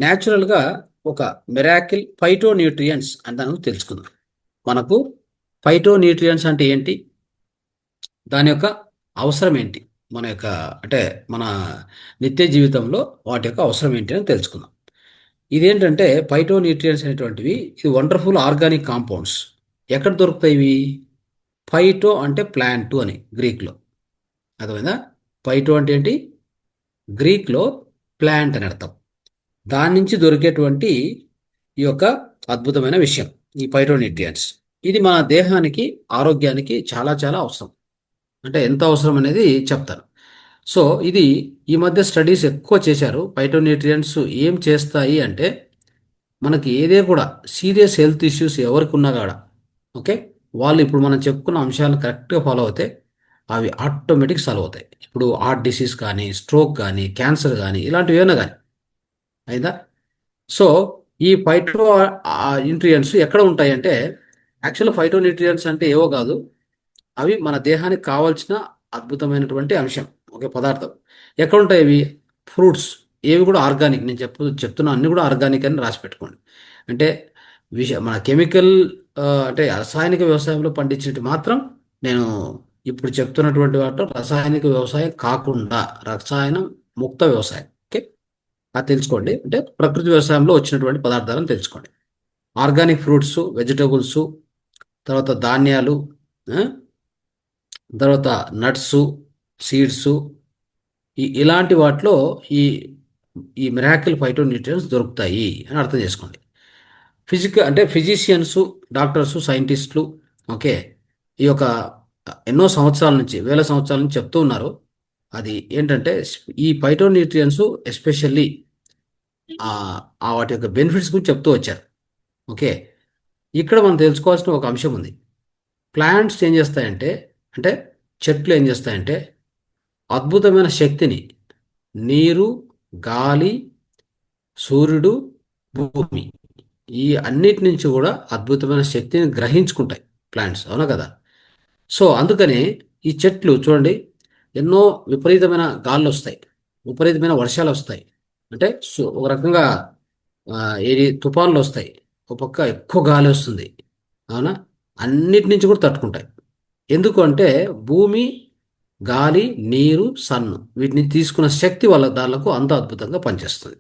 న్యాచురల్గా ఒక miracle phytonutrients అని దాన్ని తెలుసుకుందాం. మనకు ఫైటోన్యూట్రియంట్స్ అంటే ఏంటి, దాని యొక్క అవసరం ఏంటి, మన యొక్క అంటే మన నిత్య జీవితంలో వాటి యొక్క అవసరం ఏంటి అని తెలుసుకుందాం. ఇదేంటంటే ఫైటోన్యూట్రియంట్స్ అనేటువంటివి ఇది వండర్ఫుల్ ఆర్గానిక్ కాంపౌండ్స్. ఎక్కడ దొరుకుతాయి ఇవి? ఫైటో అంటే ప్లాంట్ అని గ్రీక్లో, అర్థమైందా? ఫైటో అంటే ఏంటి? గ్రీక్లో ప్లాంట్ అని అర్థం. దాని నుంచి దొరికేటువంటి ఈ యొక్క అద్భుతమైన విషయం ఈ ఫైటోన్యూట్రియంట్స్. ఇది మన దేహానికి ఆరోగ్యానికి చాలా చాలా అవసరం. అంటే ఎంత అవసరం అనేది చెప్తాను. సో ఇది ఈ మధ్య స్టడీస్ ఎక్కువ చేశారు. ఫైటోన్యూట్రియంట్స్ ఏం చేస్తాయి అంటే మనకి ఏదే కూడా సీరియస్ హెల్త్ ఇష్యూస్ ఎవరికి ఉన్నా కూడా, ఓకే, వాళ్ళు ఇప్పుడు మనం చెప్పుకున్న అంశాలను కరెక్ట్గా ఫాలో అవుతే అవి ఆటోమేటిక్ సాల్వ్ అవుతాయి. ఇప్పుడు హార్ట్ డిసీజ్ కానీ, స్ట్రోక్ కానీ, క్యాన్సర్ కానీ, ఇలాంటివి ఏమైనా కానీ అయిందా. సో ఈ ఫైటో న్యూట్రియంట్స్ ఎక్కడ ఉంటాయి అంటే, యాక్చువల్ ఫైటో న్యూట్రియంట్స్ అంటే ఏవో కాదు, అవి మన దేహానికి కావాల్సిన అద్భుతమైనటువంటి అంశం, ఒకే పదార్థం. ఎక్కడ ఉంటాయి ఇవి? ఫ్రూట్స్. ఏవి కూడా ఆర్గానిక్. నేను చెప్తున్నా అన్ని కూడా ఆర్గానిక్ అని రాసి పెట్టుకోండి. అంటే మన కెమికల్ అంటే రసాయనిక వ్యవసాయంలో పండించినట్టు మాత్రం నేను ఇప్పుడు చెప్తున్నటువంటి వాటిలో రసాయనిక వ్యవసాయం కాకుండా రసాయన ముక్త వ్యవసాయం, ఓకే, అది తెలుసుకోండి. అంటే ప్రకృతి వ్యవసాయంలో వచ్చినటువంటి పదార్థాలను తెలుసుకోండి. ఆర్గానిక్ ఫ్రూట్స్, వెజిటబుల్స్, తర్వాత ధాన్యాలు, ఆ, తర్వాత నట్స్, సీడ్స్, ఇలాంటి వాటిలో ఈ ఈ మిరాకిల్ ఫైటో న్యూట్రియన్స్ దొరుకుతాయి అని అర్థం చేసుకోండి. అంటే ఫిజిషియన్స్, డాక్టర్స్, సైంటిస్టులు, ఓకే, ఈ యొక్క ఎన్నో సంవత్సరాల నుంచి, వేల సంవత్సరాల నుంచి చెప్తూ ఉన్నారు. అది ఏంటంటే ఈ ఫైటో న్యూట్రియన్స్ ఎస్పెషల్లీ వాటి యొక్క బెనిఫిట్స్ గురించి చెప్తూ వచ్చారు. ఓకే, ఇక్కడ మనం తెలుసుకోవాల్సిన ఒక అంశం ఉంది. ప్లాంట్స్ ఏం చేస్తాయంటే, అంటే చెట్లు ఏం చేస్తాయంటే అద్భుతమైన శక్తిని నీరు, గాలి, సూర్యుడు, భూమి, ఈ అన్నిటి నుంచి కూడా అద్భుతమైన శక్తిని గ్రహించుకుంటాయి ప్లాంట్స్, అవునా కదా? సో అందుకనే ఈ చెట్లు చూడండి, ఎన్నో విపరీతమైన గాళ్ళు వస్తాయి, విపరీతమైన వర్షాలు వస్తాయి. అంటే ఒక రకంగా ఏది తుఫాన్లు వస్తాయి, ఒక పక్క ఎక్కువ గాలి వస్తుంది, అవునా? అన్నిటి నుంచి కూడా తట్టుకుంటాయి. ఎందుకు అంటే భూమి, గాలి, నీరు, సన్ను వీటిని తీసుకున్న శక్తి వల్ల దానిలకు అంత అద్భుతంగా పనిచేస్తుంది.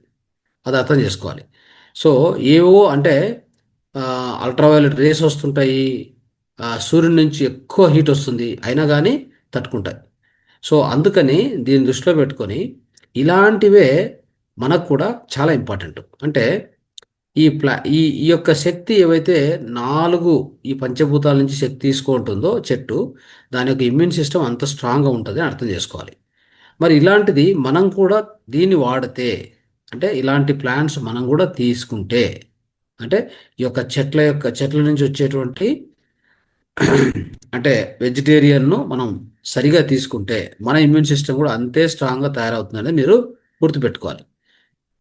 అది అర్థం చేసుకోవాలి. సో ఏవో అంటే అల్ట్రావైలెట్ రేస్ వస్తుంటాయి, సూర్యుడి నుంచి ఎక్కువ హీట్ వస్తుంది, అయినా కానీ తట్టుకుంటాయి. సో అందుకని దీన్ని దృష్టిలో పెట్టుకొని ఇలాంటివే మనకు కూడా చాలా ఇంపార్టెంట్. అంటే ఈ యొక్క శక్తి ఏవైతే నాలుగు ఈ పంచభూతాల నుంచి శక్తి తీసుకుంటుందో చెట్టు, దాని యొక్క ఇమ్యూన్ సిస్టమ్ అంత స్ట్రాంగ్గా ఉంటుంది అని అర్థం చేసుకోవాలి. మరి ఇలాంటిది మనం కూడా దీన్ని వాడితే, అంటే ఇలాంటి ప్లాంట్స్ మనం కూడా తీసుకుంటే, అంటే ఈ యొక్క చెట్ల నుంచి వచ్చేటువంటి అంటే వెజిటేరియన్ను మనం సరిగా తీసుకుంటే మన ఇమ్యూన్ సిస్టమ్ కూడా అంతే స్ట్రాంగ్గా తయారవుతుందని మీరు గుర్తుపెట్టుకోవాలి.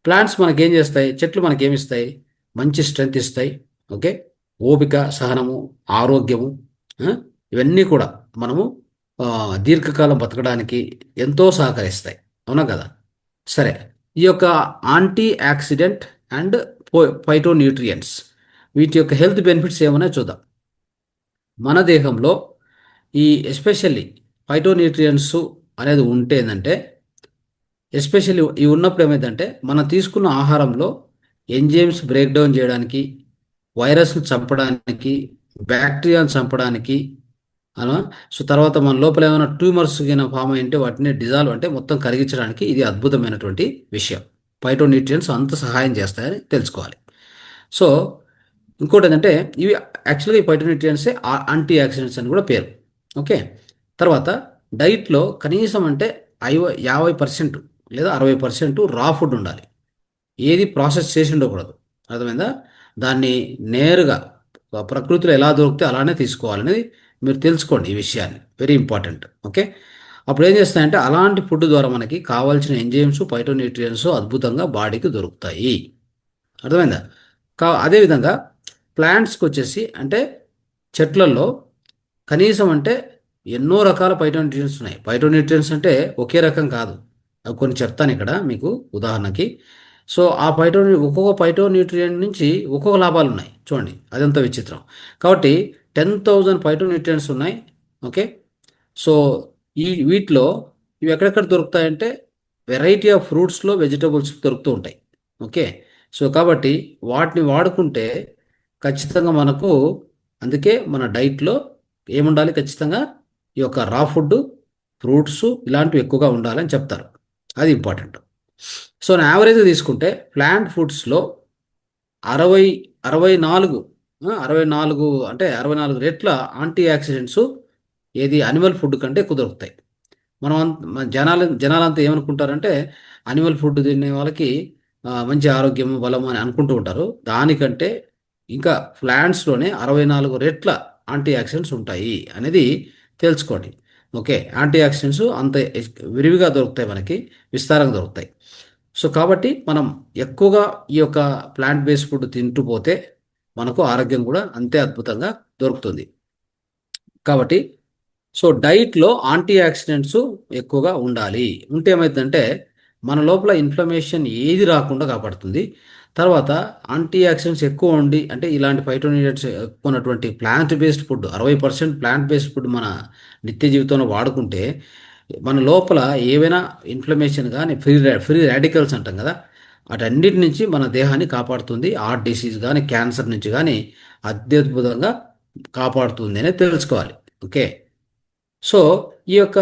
ప్లాంట్స్ మనకేం చేస్తాయి? చెట్లు మనకేమిస్తాయి? మంచి స్ట్రెంగ్త్ ఇస్తాయి, ఓకే, ఓపిక, సహనము, ఆరోగ్యము, ఆ, ఇవన్నీ కూడా మనము దీర్ఘకాలం బతకడానికి ఎంతో సహకరిస్తాయి, అవునా కదా? సరే, ఈ యొక్క యాంటీ ఆక్సిడెంట్ అండ్ ఫైటోన్యూట్రియంట్స్ వీటి యొక్క హెల్త్ బెనిఫిట్స్ ఏమైనా చూద్దాం. మన దేహంలో ఈ ఎస్పెషల్లీ ఫైటోన్యూట్రియంట్స్ అనేది ఉంటే ఏంటంటే, ఎస్పెషల్లీ ఇవి ఉన్నప్పుడు ఏమైందంటే మనం తీసుకున్న ఆహారంలో ఎంజైమ్స్ బ్రేక్ డౌన్ చేయడానికి, వైరస్ను చంపడానికి, బ్యాక్టీరియాను చంపడానికి, అలా. సో తర్వాత మన లోపల ఏమైనా ట్యూమర్స్ కింద ఫామ్ అయింటే వాటిని డిజాల్వ్ అంటే మొత్తం కరిగించడానికి ఇది అద్భుతమైనటువంటి విషయం. ఫైటోన్యూట్రియంట్స్ అంత సహాయం చేస్తాయని తెలుసుకోవాలి. సో ఇంకోటి ఏంటంటే ఇవి యాక్చువల్గా ఈ ఫైటోన్యూట్రియంట్సే యాంటీ ఆక్సిడెంట్స్ అని కూడా పేరు, ఓకే. తర్వాత డైట్లో కనీసం అంటే 50% లేదా 60% రా ఫుడ్ ఉండాలి. ఏది ప్రాసెస్ చేసి ఉండకూడదు, అర్థమైందా? దాన్ని నేరుగా ప్రకృతిలో ఎలా దొరికితే అలానే తీసుకోవాలనేది మీరు తెలుసుకోండి. ఈ విషయాన్ని వెరీ ఇంపార్టెంట్, ఓకే. అప్పుడు ఏం చేస్తాయంటే అలాంటి ఫుడ్ ద్వారా మనకి కావాల్సిన ఎంజైమ్స్, ఫైటోన్యూట్రియంట్స్ అద్భుతంగా బాడీకి దొరుకుతాయి, అర్థమైందా? అదేవిధంగా ప్లాంట్స్కి వచ్చేసి అంటే చెట్లలో కనీసం అంటే ఎన్నో రకాల ఫైటోన్యూట్రియంట్స్ ఉన్నాయి. ఫైటోన్యూట్రియంట్స్ అంటే ఒకే రకం కాదు, అవి కొన్ని చెప్తాను ఇక్కడ మీకు ఉదాహరణకి. సో ఆ ఒక్కొక్క ఫైటో న్యూట్రియంట్ నుంచి ఒక్కొక్క లాభాలు ఉన్నాయి చూడండి, అదంత విచిత్రం. కాబట్టి 10,000 ఫైటో న్యూట్రియంట్స్ ఉన్నాయి. ఓకే. సో వీటిలో ఇవి ఎక్కడెక్కడ దొరుకుతాయంటే వెరైటీ ఆఫ్ ఫ్రూట్స్లో వెజిటబుల్స్ దొరుకుతూ ఉంటాయి. ఓకే. సో కాబట్టి వాటిని వాడుకుంటే ఖచ్చితంగా మనకు, అందుకే మన డైట్లో ఏముండాలి ఖచ్చితంగా, ఈ యొక్క రా ఫుడ్, ఫ్రూట్స్ ఇలాంటివి ఎక్కువగా ఉండాలని చెప్తారు. అది ఇంపార్టెంట్. సో నా యావరేజ్గా తీసుకుంటే ప్లాంట్ ఫుడ్స్లో 60 64 64 అంటే 64 రెట్ల యాంటీ ఆక్సిడెంట్స్ ఏది అనిమల్ ఫుడ్ కంటే ఎక్కువ దొరుకుతాయి. మన జనాలంతా ఏమనుకుంటారంటే అనిమల్ ఫుడ్ తినే వాళ్ళకి మంచి ఆరోగ్యం బలం అని అనుకుంటూ ఉంటారు. దానికంటే ఇంకా ప్లాంట్స్లోనే 64 రెట్ల యాంటీ ఆక్సిడెంట్స్ ఉంటాయి అనేది తెలుసుకోండి. ఓకే. యాంటీ ఆక్సిడెంట్స్ అంత విరివిగా దొరుకుతాయి, మనకి విస్తారంగా దొరుకుతాయి. సో కాబట్టి మనం ఎక్కువగా ఈ యొక్క ప్లాంట్ బేస్డ్ ఫుడ్ తింటూ పోతే మనకు ఆరోగ్యం కూడా అంతే అద్భుతంగా దొరుకుతుంది. కాబట్టి సో డైట్లో యాంటీ ఆక్సిడెంట్స్ ఎక్కువగా ఉండాలి. ఉంటే ఏమైందంటే మన లోపల ఇన్ఫ్లమేషన్ ఏది రాకుండా కాపాడుతుంది. తర్వాత యాంటీ ఆక్సిడెంట్స్ ఎక్కువ ఉండి, అంటే ఇలాంటి ఫైటోన్యూట్రియంట్స్ ఎక్కువ ఉన్నటువంటి plant based food, 60% plant based food మన నిత్య జీవితంలో వాడుకుంటే మన లోపల ఏవైనా ఇన్ఫ్లమేషన్ కానీ ఫ్రీ రాడికల్స్ అంటాం కదా, వాటన్నిటి నుంచి మన దేహాన్ని కాపాడుతుంది. హార్ట్ డిసీజ్ కానీ క్యాన్సర్ నుంచి కానీ అత్యద్భుతంగా కాపాడుతుంది అనేది తెలుసుకోవాలి. ఓకే. సో ఈ యొక్క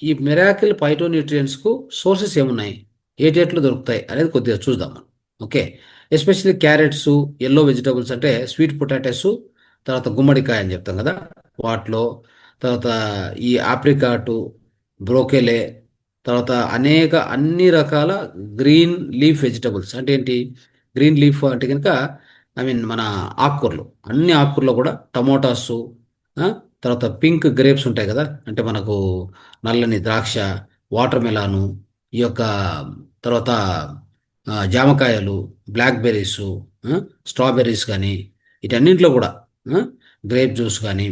ఈ మిరాకిల్ ఫైటోన్యూట్రియంట్స్కు సోర్సెస్ ఏమున్నాయి, ఏటేట్లో దొరుకుతాయి అనేది కొద్దిగా చూద్దాం మనం. Okay. Especially carrots, yellow vegetables అంటే స్వీట్ పొటాటోస్, తర్వాత గుమ్మడికాయ అని చెప్తాం కదా వాటిలో, తర్వాత ఈ ఆప్రికాటు, బ్రోకెలే, తర్వాత అన్ని రకాల గ్రీన్ లీఫ్ వెజిటబుల్స్. అంటే ఏంటి గ్రీన్ లీఫ్ అంటే కనుక, ఐ మీన్ మన ఆకుకూరలు, అన్ని ఆకుకూరలో కూడా టమోటాసు, ఆ, తర్వాత పింక్ గ్రేప్స్ ఉంటాయి కదా, అంటే మనకు నల్లని ద్రాక్ష, వాటర్ మెలాను, ఈ యొక్క తర్వాత జామకాయలు, బ్లాక్ బెర్రీసు, స్ట్రాబెర్రీస్ కానీ, వీటన్నింటిలో కూడా గ్రేప్ జ్యూస్ కానీ,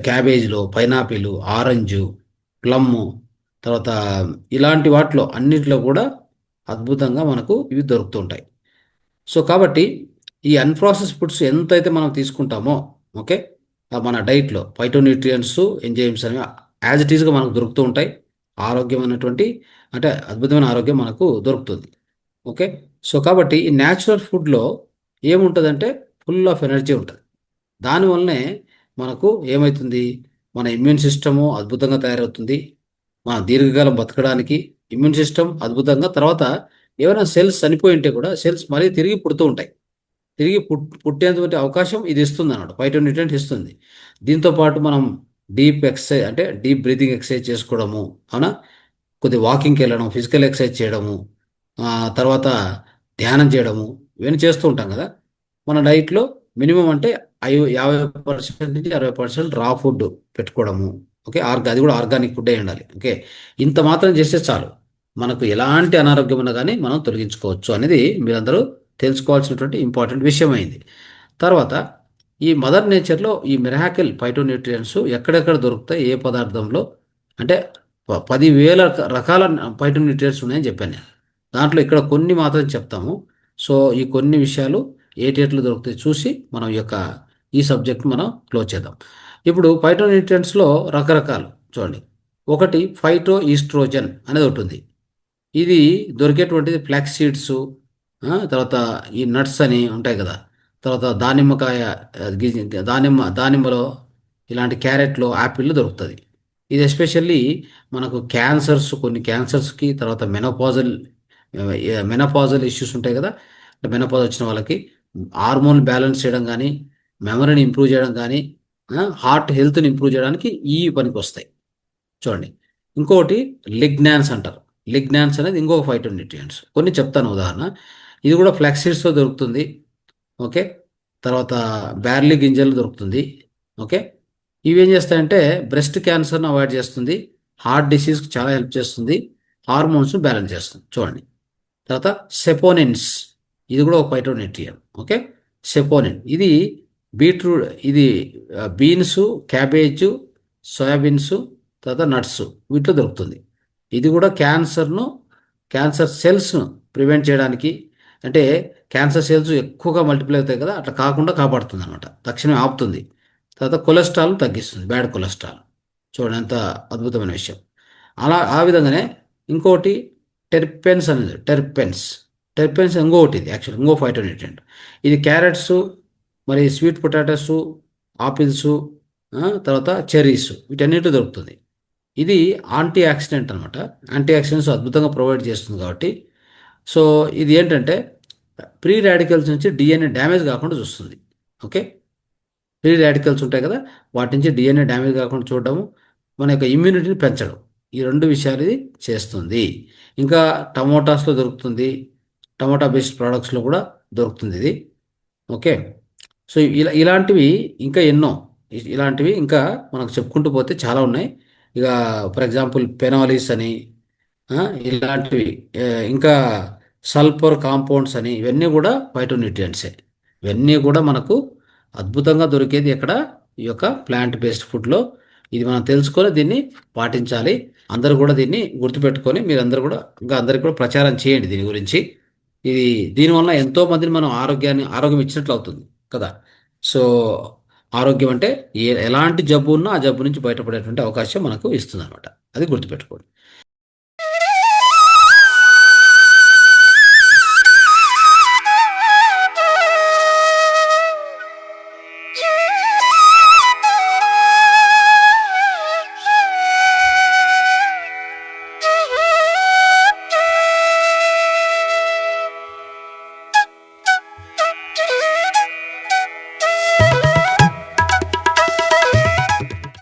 క్యాబేజ్లో పైనాపిల్, ఆరెంజు, ప్లమ్, తర్వాత ఇలాంటి వాటిలో అన్నిటిలో కూడా అద్భుతంగా మనకు ఇవి దొరుకుతుంటాయి. సో కాబట్టి ఈ అన్ప్రాసెస్ ఫుడ్స్ ఎంతైతే మనం తీసుకుంటామో, ఓకే, మన డైట్లో ఫైటోన్యూట్రియంట్స్, ఎంజైమ్స్ అనేవి యాజ్ ఇట్ ఈస్గా మనకు దొరుకుతూ ఉంటాయి. ఆరోగ్యమైనటువంటి, అంటే అద్భుతమైన ఆరోగ్యం మనకు దొరుకుతుంది. ఓకే. సో కాబట్టి ఈ న్యాచురల్ ఫుడ్లో ఏముంటుందంటే ఫుల్ ఆఫ్ ఎనర్జీ ఉంటుంది. దానివల్లనే మనకు ఏమవుతుంది, మన ఇమ్యూన్ సిస్టము అద్భుతంగా తయారవుతుంది. మన దీర్ఘకాలం బతకడానికి ఇమ్యూన్ సిస్టమ్ అద్భుతంగా, తర్వాత ఏమైనా సెల్స్ చనిపోయి ఉంటే కూడా సెల్స్ మళ్ళీ తిరిగి పుడుతూ ఉంటాయి. తిరిగి పుట్టేటువంటి అవకాశం ఇది ఇస్తుంది అన్నమాట, ఫైటోన్యూట్రియంట్ ఇస్తుంది. దీంతో పాటు మనం డీప్ ఎక్సర్సైజ్, అంటే డీప్ బ్రీతింగ్ ఎక్సర్సైజ్ చేసుకోవడము, అవునా, కొద్ది వాకింగ్కి వెళ్ళడం, ఫిజికల్ ఎక్సర్సైజ్ చేయడము, తర్వాత ధ్యానం చేయడము, ఇవన్నీ చేస్తూ ఉంటాం కదా. మన డైట్లో మినిమం అంటే 50% నుంచి 60% రా ఫుడ్ పెట్టుకోవడము. ఓకే. అది కూడా ఆర్గానిక్ ఫుడ్ అయి ఉండాలి. ఓకే. ఇంత మాత్రం చేస్తే చాలు, మనకు ఎలాంటి అనారోగ్యం ఉన్నా కానీ మనం తొలగించుకోవచ్చు అనేది మీరందరూ తెలుసుకోవాల్సినటువంటి ఇంపార్టెంట్ విషయం అయింది. తర్వాత ఈ మదర్ నేచర్లో ఈ మిరాకిల్ ఫైటోన్యూట్రియంట్స్ ఎక్కడెక్కడ దొరుకుతాయి, ఏ పదార్థంలో అంటే 10,000 రకాల ఫైటోన్యూట్రియంట్స్ ఉన్నాయని చెప్పాను నేను. దాంట్లో ఇక్కడ కొన్ని మాత్రం చెప్తాము. సో ఈ కొన్ని విషయాలు ఏటేట్లు దొరుకుతాయి చూసి మనం ఈ సబ్జెక్ట్ మనం క్లోజ్ చేద్దాం. ఇప్పుడు ఫైటోన్యూట్రియంట్స్లో రకరకాలు చూడండి. ఒకటి ఫైటో ఈస్ట్రోజన్ అనేది ఒకటి ఉంది. ఇది దొరికేటువంటిది ఫ్లాక్స్ సీడ్స్, తర్వాత ఈ నట్స్ అని ఉంటాయి కదా, తర్వాత దానిమ్మకాయ, దానిమ్మలో ఇలాంటి క్యారెట్లో, యాపిల్లో దొరుకుతుంది. ఇది ఎస్పెషల్లీ మనకు క్యాన్సర్స్, కొన్ని క్యాన్సర్స్కి, తర్వాత మెనపాజల్ ఇష్యూస్ ఉంటాయి కదా, మెనపాజ్ వచ్చిన వాళ్ళకి హార్మోన్ బ్యాలెన్స్ చేయడం కానీ, మెమరీని ఇంప్రూవ్ చేయడం కానీ, హార్ట్ హెల్త్ని ఇంప్రూవ్ చేయడానికి ఈ పనికి వస్తాయి చూడండి. ఇంకొకటి లిగ్నాన్స్ అంటారు. లిగ్నాన్స్ అనేది ఇంకొక ఫైటోన్యూట్రియంట్స్, కొన్ని చెప్తాను ఉదాహరణ. ఇది కూడా ఫ్లాక్సీడ్స్లో దొరుకుతుంది. ఓకే. తర్వాత బ్యార్లీ గింజలు దొరుకుతుంది. ఓకే. ఇవి ఏం చేస్తాయంటే బ్రెస్ట్ క్యాన్సర్ను అవాయిడ్ చేస్తుంది, హార్ట్ డిసీజ్కి చాలా హెల్ప్ చేస్తుంది, హార్మోన్స్ బ్యాలెన్స్ చేస్తుంది చూడండి. తర్వాత సెపోనిన్స్, ఇది కూడా ఒక ఫైటోన్యూట్రియంట్. ఓకే. సెపోనిన్ ఇది బీట్రూట్, ఇది బీన్స్, క్యాబేజ్, సోయాబీన్స్, తర్వాత నట్స్, వీటిలో దొరుకుతుంది. ఇది కూడా క్యాన్సర్ సెల్స్ను ప్రివెంట్ చేయడానికి, అంటే క్యాన్సర్ సెల్స్ ఎక్కువగా మల్టిప్లై అవుతాయి కదా, అట్లా కాకుండా కాపాడుతుంది అనమాట, తక్షణమే ఆపుతుంది. తర్వాత కొలెస్ట్రాల్ తగ్గిస్తుంది, బ్యాడ్ కొలెస్ట్రాల్. చూడండి ఎంత అద్భుతమైన విషయం. అలా ఆ విధంగానే ఇంకోటి టెర్పెన్స్ అనేది, టెర్పెన్స్ ఇంకొకటి, ఇది యాక్చువల్ ఇంకో ఫైటోన్యూట్రియంట్. ఇది క్యారెట్స్, మరి స్వీట్ పొటాటోస్, ఆపిల్స్, తర్వాత చెర్రీస్, వీటన్నిటి దొరుకుతుంది. ఇది యాంటీ ఆక్సిడెంట్ అనమాట. యాంటీ ఆక్సిడెంట్స్ అద్భుతంగా ప్రొవైడ్ చేస్తుంది కాబట్టి, సో ఇది ఏంటంటే ప్రీ రాడికల్స్ నుంచి డిఎన్ఏ డ్యామేజ్ కాకుండా చూస్తుంది. ఓకే, ఫ్రీ రాడికల్స్ ఉంటాయి కదా, వాటి నుంచి డిఎన్ఏ డ్యామేజ్ కాకుండా చూడడము, మన యొక్క ఇమ్యూనిటీని పెంచడం, ఈ రెండు విషయాలు ఇది చేస్తుంది. ఇంకా టమోటాస్లో దొరుకుతుంది, టమోటా బేస్డ్ ప్రోడక్ట్స్లో కూడా దొరుకుతుంది ఇది. ఓకే, సో ఇలాంటివి ఇంకా ఎన్నో, ఇలాంటివి ఇంకా మనకు చెప్పుకుంటూ పోతే చాలా ఉన్నాయి. ఇక ఫర్ ఎగ్జాంపుల్ పెనాలిస్ అని, ఆ, ఇలాంటివి, ఇంకా సల్ఫర్ కాంపౌండ్స్ అని, ఇవన్నీ కూడా ఫైటోన్యూట్రియంట్సే. ఇవన్నీ కూడా మనకు అద్భుతంగా దొరికేది ఎక్కడ, ఈ యొక్క ప్లాంట్ బేస్డ్ ఫుడ్లో. ఇది మనం తెలుసుకొని దీన్ని పాటించాలి. అందరూ కూడా దీన్ని గుర్తుపెట్టుకొని మీరందరూ కూడా ఇంకా అందరికీ కూడా ప్రచారం చేయండి దీని గురించి. ఇది దీనివల్ల ఎంతో మందిని మనం ఆరోగ్యం ఇచ్చినట్లు అవుతుంది కదా. సో ఆరోగ్యం అంటే ఎలాంటి జబ్బు ఉన్నా ఆ జబ్బు నుంచి బయటపడేటువంటి అవకాశం మనకు ఇస్తుంది అనమాట. అది గుర్తుపెట్టుకోండి.